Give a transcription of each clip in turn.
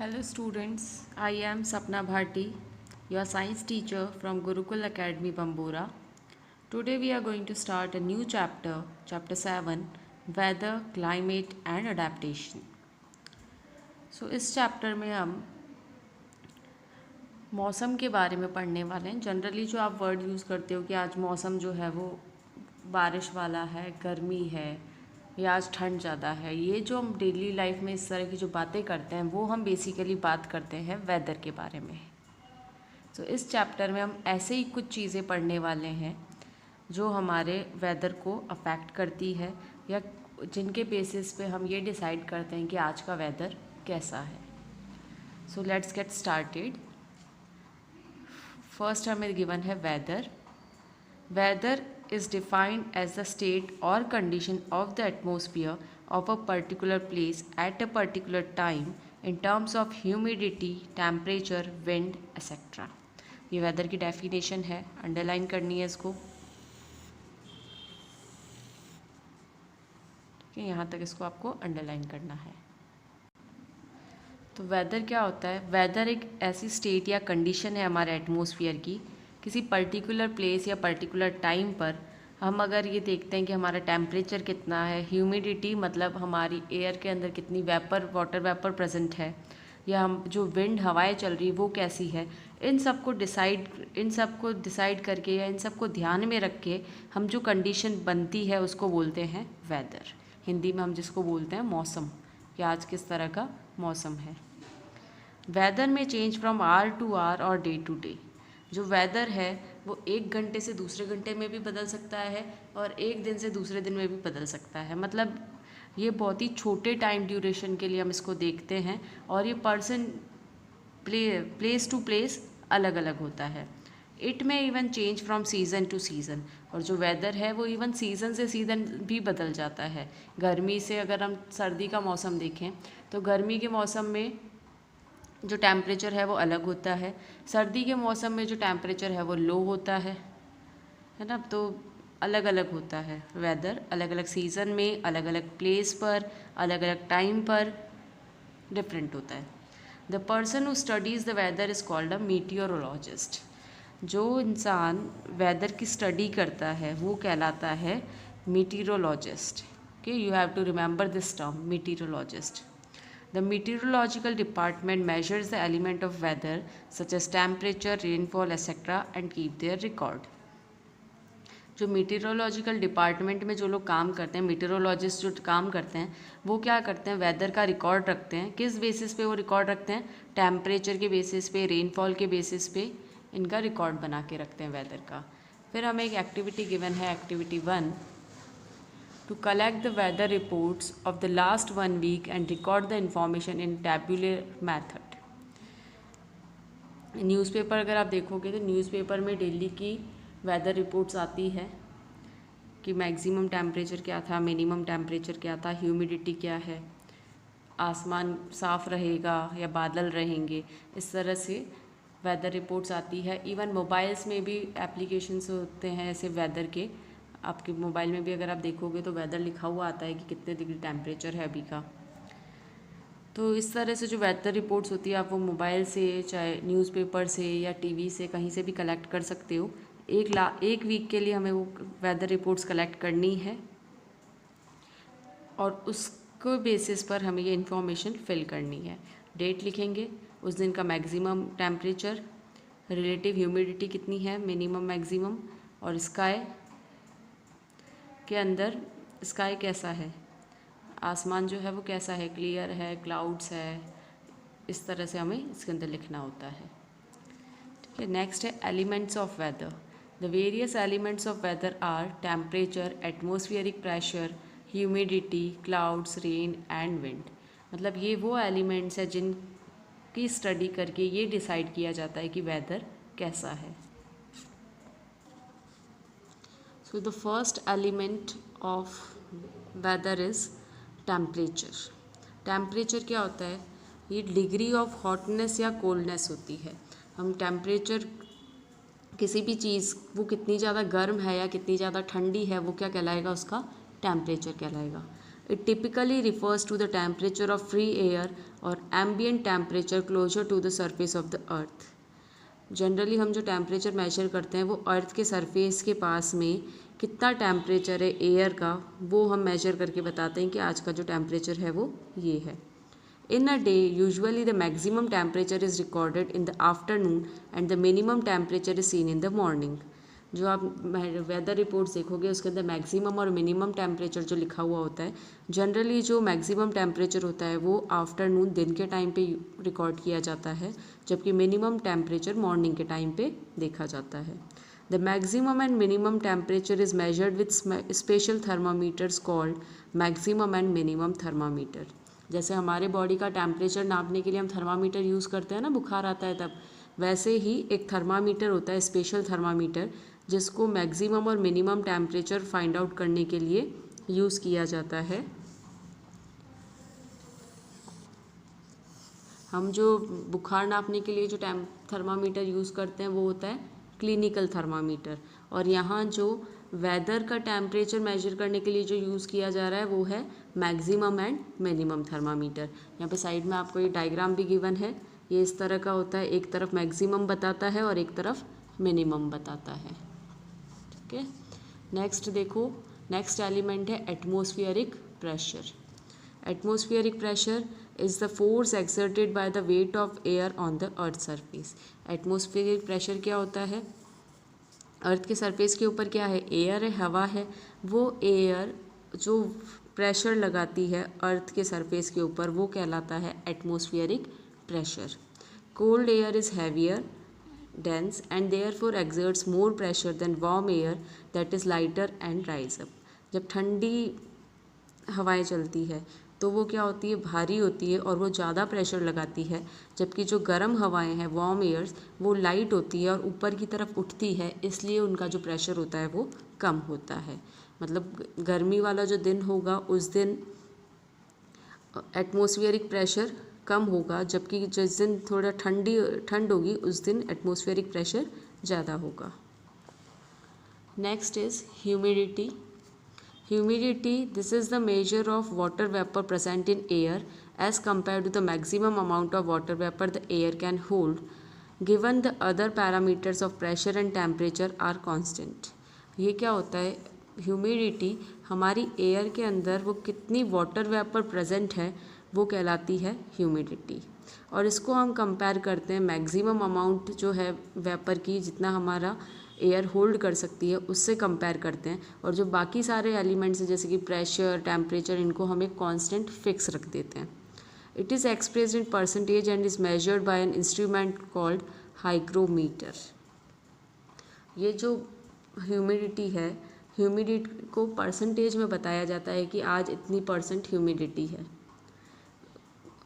Hello students, I am Sapna Bharti, your science teacher from Gurukul Academy Bambora. Today we are going to start a new chapter, chapter 7, Weather, Climate and Adaptation. So इस chapter में हम मौसम के बारे में पढ़ने वाले हैं। जनरली जो आप वर्ड यूज़ करते हो कि आज मौसम जो है वो बारिश वाला है, गर्मी है या आज ठंड ज़्यादा है, ये जो हम डेली लाइफ में इस तरह की जो बातें करते हैं वो हम बेसिकली बात करते हैं वेदर के बारे में। तो इस चैप्टर में हम ऐसे ही कुछ चीज़ें पढ़ने वाले हैं जो हमारे वेदर को अफेक्ट करती है या जिनके बेसिस पे हम ये डिसाइड करते हैं कि आज का वेदर कैसा है। So let's get started. First हमें गिवन है weather. Weather is defined as the state or condition of the atmosphere of a particular place at a particular time in terms of humidity, temperature, wind, etc. ये weather की definition है, underline करनी है इसको। ठीक है, यहाँ तक इसको आपको अंडरलाइन करना है। तो वेदर क्या होता है? वेदर एक ऐसी स्टेट या कंडीशन है हमारे एटमॉस्फेयर की, किसी पर्टिकुलर प्लेस या पर्टिकुलर टाइम पर हम अगर ये देखते हैं कि हमारा टेम्परेचर कितना है, ह्यूमिडिटी मतलब हमारी एयर के अंदर कितनी वाटर वेपर प्रेजेंट है, या हम जो विंड हवाएं चल रही वो कैसी है, इन सब को डिसाइड करके या इन सब को ध्यान में रख के हम जो कंडीशन बनती है उसको बोलते हैं वेदर। हिंदी में हम जिसको बोलते हैं मौसम, कि आज किस तरह का मौसम है। वेदर में change from hour to hour और डे टू डे। जो वेदर है वो एक घंटे से दूसरे घंटे में भी बदल सकता है और एक दिन से दूसरे दिन में भी बदल सकता है। मतलब ये बहुत ही छोटे टाइम ड्यूरेशन के लिए हम इसको देखते हैं और ये प्लेस टू प्लेस अलग अलग होता है। इट में even change from season two season. और जो वेदर है वो इवन सीज़न से सीज़न भी बदल जाता है। गर्मी से अगर हम सर्दी का मौसम देखें तो गर्मी के मौसम में जो टेम्परेचर है वो अलग होता है, सर्दी के मौसम में जो टेम्परेचर है वो लो होता है ना। तो अलग अलग होता है वेदर, अलग अलग सीज़न में, अलग अलग प्लेस पर, अलग अलग टाइम पर डिफरेंट होता है। The person who studies the weather is called a meteorologist. जो इंसान वेदर की स्टडी करता है वो कहलाता है meteorologist. Okay, you have to remember this term, meteorologist. The meteorological department measures the element of weather such as temperature, rainfall, etc. and keep their record. जो meteorological department में जो लोग काम करते हैं, मीटेरोलॉजिस्ट जो काम करते हैं, वो क्या करते हैं? वेदर का रिकॉर्ड रखते हैं। किस बेसिस पे वो रिकॉर्ड रखते हैं? टेम्परेचर के बेसिस पे, रेनफॉल के बेसिस पे इनका रिकॉर्ड बना के रखते हैं वेदर का। फिर हमें एक एक्टिविटी गिवन है, activity 1, to collect the weather reports of the last 1 week and record the information in tabular method. Newspaper अगर आप देखोगे तो न्यूज़पेपर में डेली की वेदर रिपोर्ट्स आती है कि मैक्सिमम टेम्परेचर क्या था, मिनिमम टेम्परेचर क्या था, ह्यूमिडिटी क्या है, आसमान साफ़ रहेगा या बादल रहेंगे, इस तरह से वेदर रिपोर्ट्स आती है। इवन मोबाइल्स में भी एप्लीकेशंस होते हैं ऐसे वेदर के। आपके मोबाइल में भी अगर आप देखोगे तो वेदर लिखा हुआ आता है कि कितने डिग्री टेम्परेचर है अभी का। तो इस तरह से जो वेदर रिपोर्ट्स होती है आप वो मोबाइल से, चाहे न्यूज़पेपर से या टीवी से, कहीं से भी कलेक्ट कर सकते हो। एक वीक के लिए हमें वो वेदर रिपोर्ट्स कलेक्ट करनी है और उसको बेसिस पर हमें ये इन्फॉर्मेशन फिल करनी है। डेट लिखेंगे, उस दिन का मैक्सिमम टेम्परेचर, रिलेटिव ह्यूमिडिटी कितनी है, मिनिमम मैक्सिमम, और स्काई के अंदर स्काई कैसा है, आसमान जो है वो कैसा है, क्लियर है, क्लाउड्स है, इस तरह से हमें इसके अंदर लिखना होता है। ठीक है, नेक्स्ट है elements of weather. The various elements of weather are temperature, atmospheric pressure, humidity, clouds, rain and wind. मतलब ये वो एलिमेंट्स हैं जिनकी स्टडी करके ये डिसाइड किया जाता है कि वेदर कैसा है। So the first element of weather is temperature. Temperature क्या होता है? ये डिग्री ऑफ हॉटनेस या कोल्डनेस होती है। हम टेम्परेचर किसी भी चीज़, वो कितनी ज़्यादा गर्म है या कितनी ज़्यादा ठंडी है, वो क्या कहलाएगा? उसका टेम्परेचर कहलाएगा। It typically refers to the temperature of free air or ambient temperature closer to the surface of the earth. Generally हम जो टेम्परेचर मेजर करते हैं वो अर्थ के सरफेस के पास में कितना टेम्परेचर है एयर का, वो हम मेजर करके बताते हैं कि आज का जो टेम्परेचर है वो ये है. In a day, usually the maximum temperature is recorded in the afternoon and the minimum temperature is seen in the morning. जो आप वेदर रिपोर्ट्स देखोगे उसके अंदर मैक्सिमम और मिनिमम टेम्परेचर जो लिखा हुआ होता है, जनरली जो मैक्सिमम टेम्परेचर होता है वो आफ्टरनून दिन के टाइम पे रिकॉर्ड किया जाता है, जबकि मिनिमम टेम्परेचर मॉर्निंग के टाइम पे देखा जाता है. The maximum and minimum temperature is measured with special thermometers called maximum and minimum thermometer. जैसे हमारे बॉडी का टेम्परेचर नापने के लिए हम थर्मामीटर यूज़ करते हैं ना, बुखार आता है तब, वैसे ही एक थर्मामीटर होता है, स्पेशल थर्मामीटर, जिसको मैक्सिमम और मिनिमम टेम्परेचर फाइंड आउट करने के लिए यूज़ किया जाता है. हम जो बुखार नापने के लिए जो थर्मामीटर यूज़ करते हैं वो होता है क्लिनिकल थर्मामीटर, और यहाँ जो वेदर का टेम्परेचर मेजर करने के लिए जो यूज़ किया जा रहा है वो है मैक्सिमम एंड मिनिमम थर्मामीटर. यहाँ पे साइड में आपको ये डायग्राम भी गिवन है. ये इस तरह का होता है, एक तरफ मैक्सिमम बताता है और एक तरफ मिनिमम बताता है. ठीक है, नेक्स्ट देखो, नेक्स्ट एलिमेंट है atmospheric pressure. Atmospheric pressure is the force exerted by the weight of air on the earth surface. Atmospheric pressure क्या होता है? अर्थ के सरफेस के ऊपर क्या है? एयर है, हवा है. वो एयर जो प्रेशर लगाती है अर्थ के सरफेस के ऊपर वो कहलाता है atmospheric pressure. Cold air is heavier, dense and therefore exerts more pressure than warm air that is lighter and rise up. जब ठंडी हवाएं चलती है तो वो क्या होती है? भारी होती है और वो ज़्यादा प्रेशर लगाती है, जबकि जो गर्म हवाएं हैं वार्म एयर्स वो लाइट होती है और ऊपर की तरफ उठती है, इसलिए उनका जो प्रेशर होता है वो कम होता है. मतलब गर्मी वाला जो दिन होगा उस दिन एटमॉस्फेरिक प्रेशर कम होगा, जबकि जिस दिन थोड़ा ठंड होगी उस दिन एटमॉस्फेरिक प्रेशर ज़्यादा होगा. Next is humidity. Humidity, this is the measure of water vapour present in air as compare to the maximum amount of water vapour the air can hold given the other parameters of pressure and temperature are constant. ये क्या होता है? Humidity हमारी air के अंदर वो कितनी water vapour present है वो कहलाती है ह्यूमिडिटी. और इसको हम कंपेयर करते हैं मैक्सिमम अमाउंट जो है वेपर की, जितना हमारा एयर होल्ड कर सकती है उससे कंपेयर करते हैं, और जो बाकी सारे एलिमेंट्स हैं जैसे कि प्रेशर, टेम्परेचर, इनको हम एक कांस्टेंट फिक्स रख देते हैं. It is expressed in percentage and is measured by an instrument called hygrometer. ये जो ह्यूमिडिटी है, ह्यूमिडिटी को परसेंटेज में बताया जाता है कि आज इतनी % ह्यूमिडिटी है,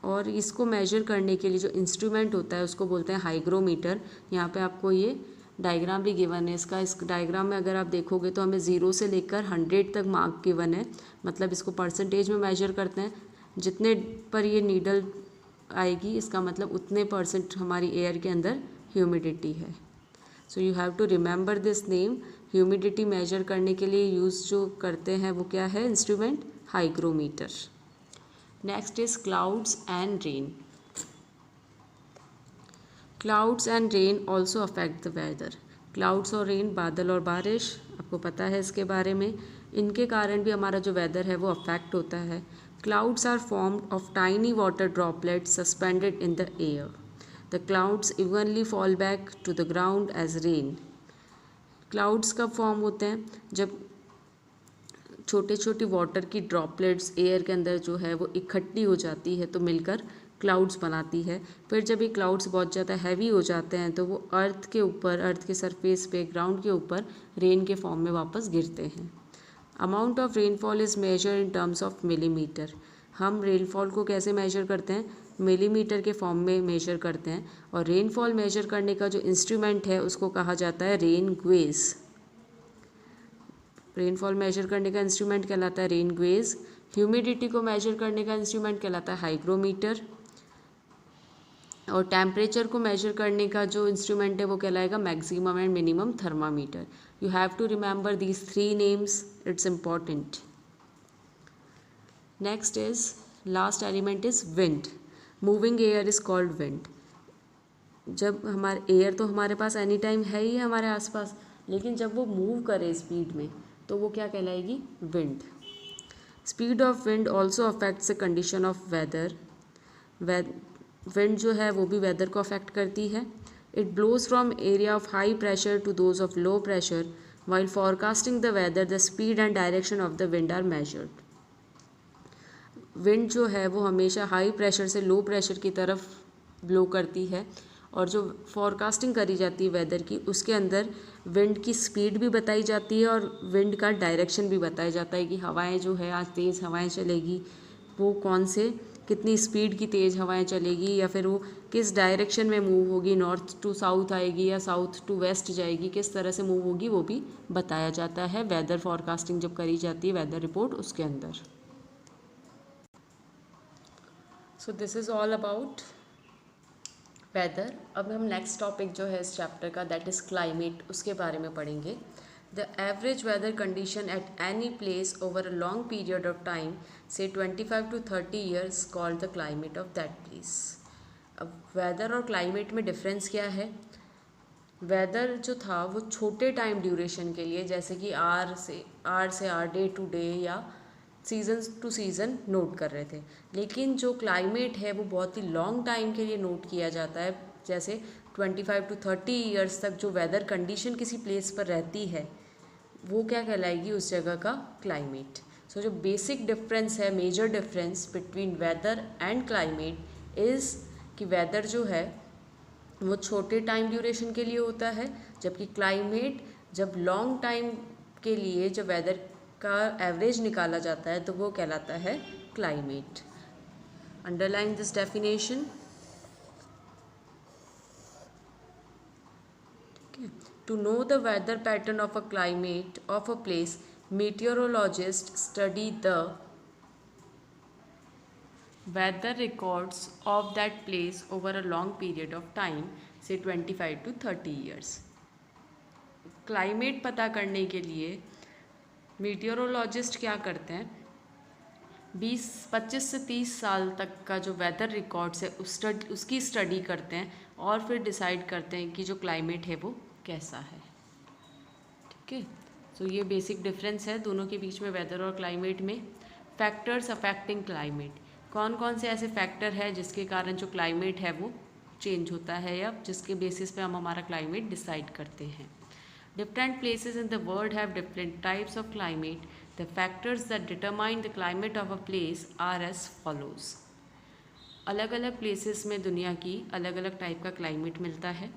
और इसको मेजर करने के लिए जो इंस्ट्रूमेंट होता है उसको बोलते हैं हाइग्रोमीटर. यहाँ पे आपको ये डायग्राम भी गिवन है इसका. इस डायग्राम में अगर आप देखोगे तो हमें 0 से लेकर 100 तक मार्क गिवन है. मतलब इसको परसेंटेज में मेजर करते हैं. जितने पर ये नीडल आएगी इसका मतलब उतने % हमारी एयर के अंदर ह्यूमिडिटी है. So you have to remember this name. Humidity measure करने के लिए यूज़ जो करते हैं वो क्या है? Instrument hygrometer. Next is clouds and rain. Clouds and rain also affect the weather. Clouds और रेन, बादल और बारिश, आपको पता है इसके बारे में. इनके कारण भी हमारा जो वेदर है वो अफेक्ट होता है. Clouds are formed of tiny water droplets suspended in the air. The clouds evenly fall back to the ground as rain. Clouds कब फॉर्म होते हैं? जब छोटे छोटी वाटर की ड्रॉपलेट्स एयर के अंदर जो है वो इकट्ठी हो जाती है तो मिलकर क्लाउड्स बनाती है. फिर जब ये क्लाउड्स बहुत ज़्यादा हैवी हो जाते हैं तो वो अर्थ के ऊपर, अर्थ के सरफेस पे, ग्राउंड के ऊपर रेन के फॉर्म में वापस गिरते हैं. Amount of rainfall is measure in terms of millimetre. हम रेनफॉल को कैसे मेजर करते हैं? मिलीमीटर के फॉर्म में मेजर करते हैं. और रेनफॉल मेजर करने का जो इंस्ट्रूमेंट है उसको कहा जाता है रेन गेज. रेनफॉल मेजर करने का इंस्ट्रूमेंट कहलाता है रेन गेज. ह्यूमिडिटी को मेजर करने का इंस्ट्रूमेंट कहलाता है हाइग्रोमीटर. और टेम्परेचर को मेजर करने का जो इंस्ट्रूमेंट है वो कहलाएगा maximum and minimum thermometer. You have to remember these 3 names, it's important. Next is last element is wind. Moving air is called wind. जब हमारे एयर तो हमारे पास एनी टाइम है ही हमारे आसपास, लेकिन जब वो मूव करे स्पीड में तो वो क्या कहलाएगी? Wind. Speed of wind also affects the condition of weather. Wind जो है वो भी वेदर को अफेक्ट करती है. It blows from area of high pressure to those of low pressure. While forecasting the weather the speed and direction of the wind are measured. Wind जो है वो हमेशा हाई प्रेशर से लो प्रेशर की तरफ blow करती है, और जो फॉरकास्टिंग करी जाती है वेदर की, उसके अंदर विंड की स्पीड भी बताई जाती है और विंड का डायरेक्शन भी बताया जाता है कि हवाएं जो है आज तेज़ हवाएं चलेगी, वो कौन से कितनी स्पीड की तेज़ हवाएं चलेगी, या फिर वो किस डायरेक्शन में मूव होगी, नॉर्थ टू साउथ आएगी या साउथ टू वेस्ट जाएगी, किस तरह से मूव होगी वो भी बताया जाता है वेदर फॉरकास्टिंग जब करी जाती है वेदर रिपोर्ट उसके अंदर. So this is all about whether. अब हम नेक्स्ट टॉपिक जो है इस चैप्टर का दैट इज़ क्लाइमेट, उसके बारे में पढ़ेंगे. The average weather condition at any place over a long period of time से 25 to 30 years called the climate of that place. अब वेदर और क्लाइमेट में डिफरेंस क्या है? वेदर जो था वो छोटे टाइम ड्यूरेशन के लिए, जैसे कि आर से आर, डे टू डे या सीज़न टू सीज़न नोट कर रहे थे. लेकिन जो क्लाइमेट है वो बहुत ही लॉन्ग टाइम के लिए नोट किया जाता है. जैसे 25 to 30 ईयर्स तक जो वेदर कंडीशन किसी प्लेस पर रहती है वो क्या कहलाएगी? उस जगह का क्लाइमेट. सो जो बेसिक डिफरेंस है, major difference between weather and climate is कि वेदर जो है वो छोटे टाइम ड्यूरेशन के लिए होता है, जबकि क्लाइमेट जब लॉन्ग टाइम के लिए जब वेदर का एवरेज निकाला जाता है तो वो कहलाता है climate. Underline this definition. To know the weather pattern of a climate of a place, meteorologists study the weather records of that place over a long period of time, say 25 to 30 years. Climate पता करने के लिए मीटियोरोलॉजिस्ट क्या करते हैं? 25 से 30 साल तक का जो वेदर रिकॉर्ड्स है उसकी स्टडी करते हैं और फिर डिसाइड करते हैं कि जो क्लाइमेट है वो कैसा है. ठीक है. सो ये बेसिक डिफरेंस है दोनों के बीच में, वेदर और क्लाइमेट में. Factors affecting climate. कौन कौन से ऐसे फैक्टर है जिसके कारण जो क्लाइमेट है वो चेंज होता है या जिसके बेसिस पे हम हमारा क्लाइमेट डिसाइड करते हैं. Different places in the world have different types of climate. The factors that determine the climate of a place are as follows. अलग अलग प्लेसेस में दुनिया की अलग अलग टाइप का क्लाइमेट मिलता है.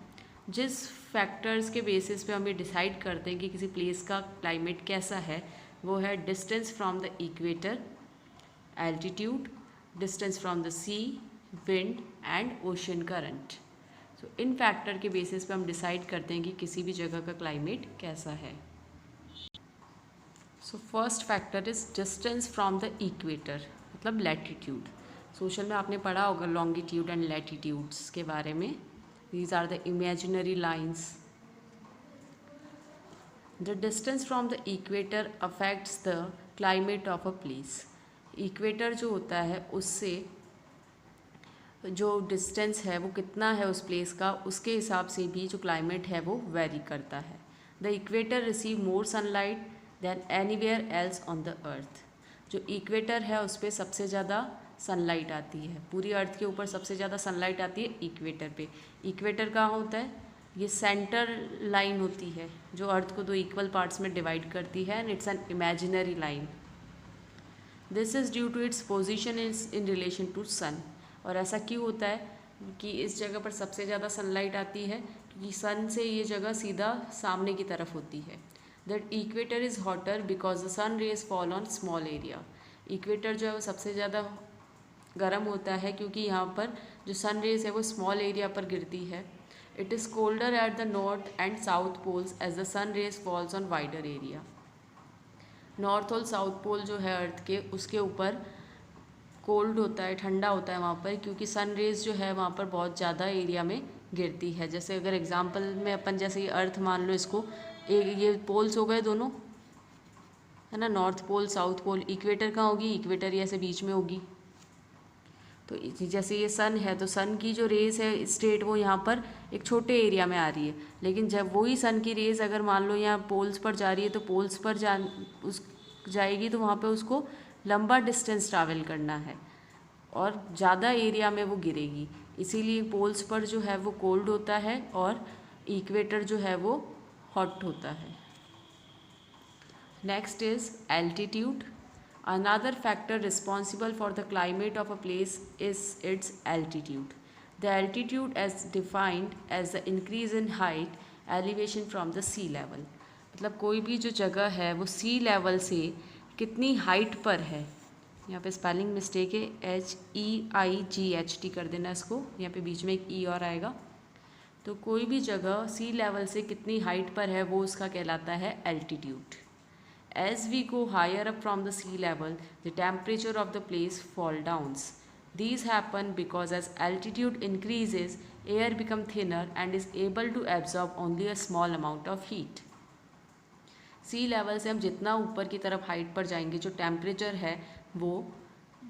जिस फैक्टर्स के बेसिस पे हम ये डिसाइड करते हैं कि किसी प्लेस का क्लाइमेट कैसा है वो है distance from the equator, altitude, distance from the sea, wind and ocean current. तो इन फैक्टर के बेसिस पे हम डिसाइड करते हैं कि किसी भी जगह का क्लाइमेट कैसा है. So first factor is distance from the equator, मतलब लैटिट्यूड. सोशल में आपने पढ़ा होगा लॉन्गिट्यूड एंड लैटिट्यूड्स के बारे में. These are the imaginary lines. The distance from the equator affects the climate of a place. Equator जो होता है उससे जो डिस्टेंस है वो कितना है उस प्लेस का, उसके हिसाब से भी जो क्लाइमेट है वो वेरी करता है. The equator receive more sunlight than anywhere else on the earth. जो इक्वेटर है उस पर सबसे ज़्यादा सनलाइट आती है. पूरी अर्थ के ऊपर सबसे ज़्यादा सनलाइट आती है इक्वेटर पे. इक्वेटर कहाँ होता है? ये सेंटर लाइन होती है जो अर्थ को दो इक्वल पार्ट्स में डिवाइड करती है, and it's an imaginary line. This is due to its position in relation to sun. और ऐसा क्यों होता है कि इस जगह पर सबसे ज़्यादा सनलाइट आती है? क्योंकि सन से ये जगह सीधा सामने की तरफ होती है. That equator is hotter because the sun rays fall on small area. Equator जो है वो सबसे ज़्यादा गर्म होता है क्योंकि यहाँ पर जो सन रेज है वो स्मॉल एरिया पर गिरती है. It is colder at the north and south poles as the sun rays falls on wider area. North और साउथ पोल जो है अर्थ के, उसके ऊपर कोल्ड होता है, ठंडा होता है वहाँ पर, क्योंकि सन रेज जो है वहाँ पर बहुत ज़्यादा एरिया में गिरती है. जैसे अगर एग्जांपल में अपन जैसे ये अर्थ मान लो, इसको ये पोल्स हो गए दोनों, है ना, north pole, south pole. Equator कहाँ होगी, इक्वेटर ही ऐसे बीच में होगी। तो जैसे ये सन है, तो सन की जो रेज है स्टेट, वो यहाँ पर एक छोटे एरिया में आ रही है, लेकिन जब वही सन की रेज अगर मान लो यहाँ पोल्स पर जा रही है, तो पोल्स पर उस जाएगी तो वहाँ पे उसको लंबा डिस्टेंस ट्रैवल करना है और ज़्यादा एरिया में वो गिरेगी। इसीलिए पोल्स पर जो है वो कोल्ड होता है और इक्वेटर जो है वो हॉट होता है। Next is altitude. Another factor responsible for the climate of a place is its altitude. The altitude is defined as the increase in height, elevation from the sea level. मतलब कोई भी जो जगह है वो सी लेवल से कितनी हाइट पर है। यहाँ पे स्पेलिंग मिस्टेक है, HEIGHT कर देना इसको, यहाँ पे बीच में एक ई और आएगा। तो कोई भी जगह सी लेवल से कितनी हाइट पर है वो उसका कहलाता है altitude. As we go higher up from the sea level, the temperature of the place fall downs. These happen because as altitude increases, air becomes thinner and is able to absorb only a small amount of heat. Sea level से हम जितना ऊपर की तरफ height पर जाएंगे, जो temperature है वो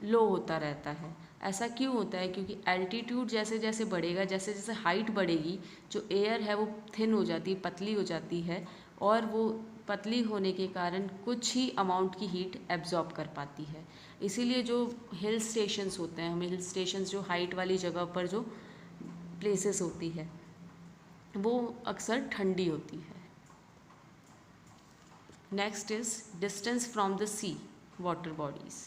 लो होता रहता है। ऐसा क्यों होता है, क्योंकि एल्टीट्यूड जैसे जैसे बढ़ेगा, जैसे जैसे हाइट बढ़ेगी, जो एयर है वो थिन हो जाती है, पतली हो जाती है, और वो पतली होने के कारण कुछ ही अमाउंट की हीट एब्जॉर्ब कर पाती है। इसीलिए जो हिल स्टेशंस होते हैं, हमें हिल स्टेशंस जो हाइट वाली जगह पर जो प्लेसेस होती है वो अक्सर ठंडी होती है। Next is distance from the sea water bodies.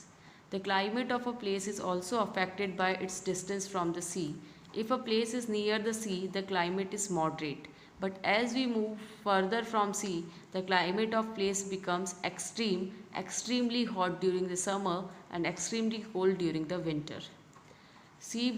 The climate of a place is also affected by its distance from the sea. If a place is near the sea, the climate is moderate. But as we move further from sea, the climate of place becomes extremely hot during the summer and extremely cold during the winter. Sea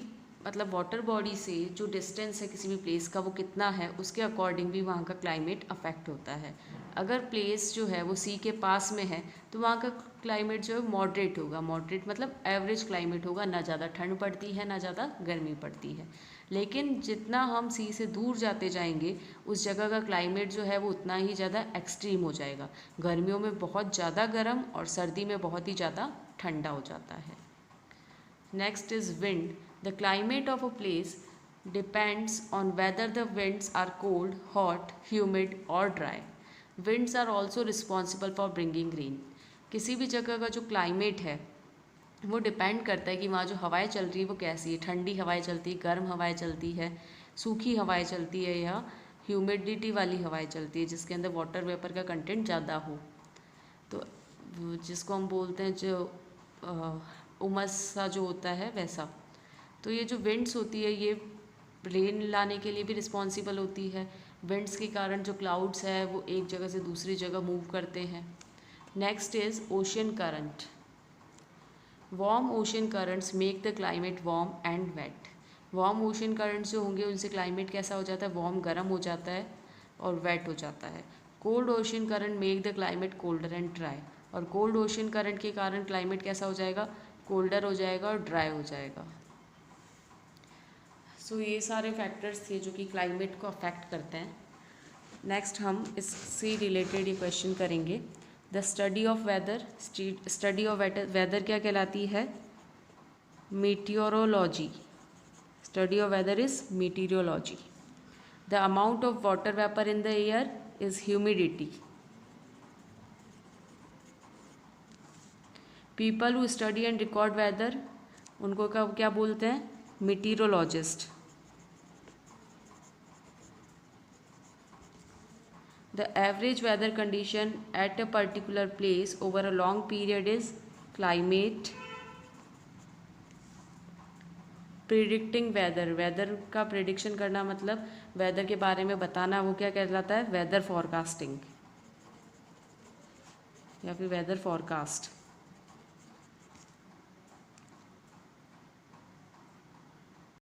मतलब water body से जो distance है किसी भी place का वो कितना है, उसके अकॉर्डिंग भी वहाँ का क्लाइमेट अफेक्ट होता है। अगर प्लेस जो है वो सी के पास में है तो वहाँ का क्लाइमेट जो है मॉडरेट होगा। मॉडरेट मतलब एवरेज क्लाइमेट होगा, ना ज़्यादा ठंड पड़ती है ना ज़्यादा गर्मी पड़ती है। लेकिन जितना हम सी से दूर जाते जाएंगे, उस जगह का क्लाइमेट जो है वो उतना ही ज़्यादा एक्सट्रीम हो जाएगा। गर्मियों में बहुत ज़्यादा गर्म और सर्दी में बहुत ही ज़्यादा ठंडा हो जाता है। Next is wind. The climate of a place depends on whether the winds are cold, hot, humid or dry. Winds are also responsible for bringing rain. किसी भी जगह का जो क्लाइमेट है वो डिपेंड करता है कि वहाँ जो हवाएं चल रही है वो कैसी है। ठंडी हवाएं चलती है, गर्म हवाएं चलती है, सूखी हवाएं चलती है, या ह्यूमिडिटी वाली हवाएं चलती है जिसके अंदर वाटर वेपर का कंटेंट ज़्यादा हो। तो जिसको हम बोलते हैं जो उमस सा जो होता है वैसा। तो ये जो विंड्स होती है ये रेन लाने के लिए भी रिस्पॉन्सिबल होती है। विंड्स के कारण जो क्लाउड्स है वो एक जगह से दूसरी जगह मूव करते हैं। Next is ocean current. Warm ocean currents make the climate warm and wet. Warm ocean currents जो होंगे उनसे क्लाइमेट कैसा हो जाता है, वार्म गर्म हो जाता है और वेट हो जाता है। Cold ocean current make the climate colder and dry. और कोल्ड ओशन करंट के कारण क्लाइमेट कैसा हो जाएगा, कोल्डर हो जाएगा और ड्राई हो जाएगा। सो ये सारे फैक्टर्स थे जो कि क्लाइमेट को अफेक्ट करते हैं। नेक्स्ट हम इससे रिलेटेड ये क्वेश्चन करेंगे। The study of weather. Study of weather क्या कहलाती है, meteorology. Study of weather is meteorology. The amount of water vapour in the air is humidity. People who study and record weather, उनको क्या बोलते हैं, meteorologist. The average weather condition at a particular place over a long period is climate. Predicting weather, weather का prediction करना मतलब weather के बारे में बताना, वो क्या कहलाता है, वेदर फॉरकास्टिंग या फिर वेदर फॉरकास्ट।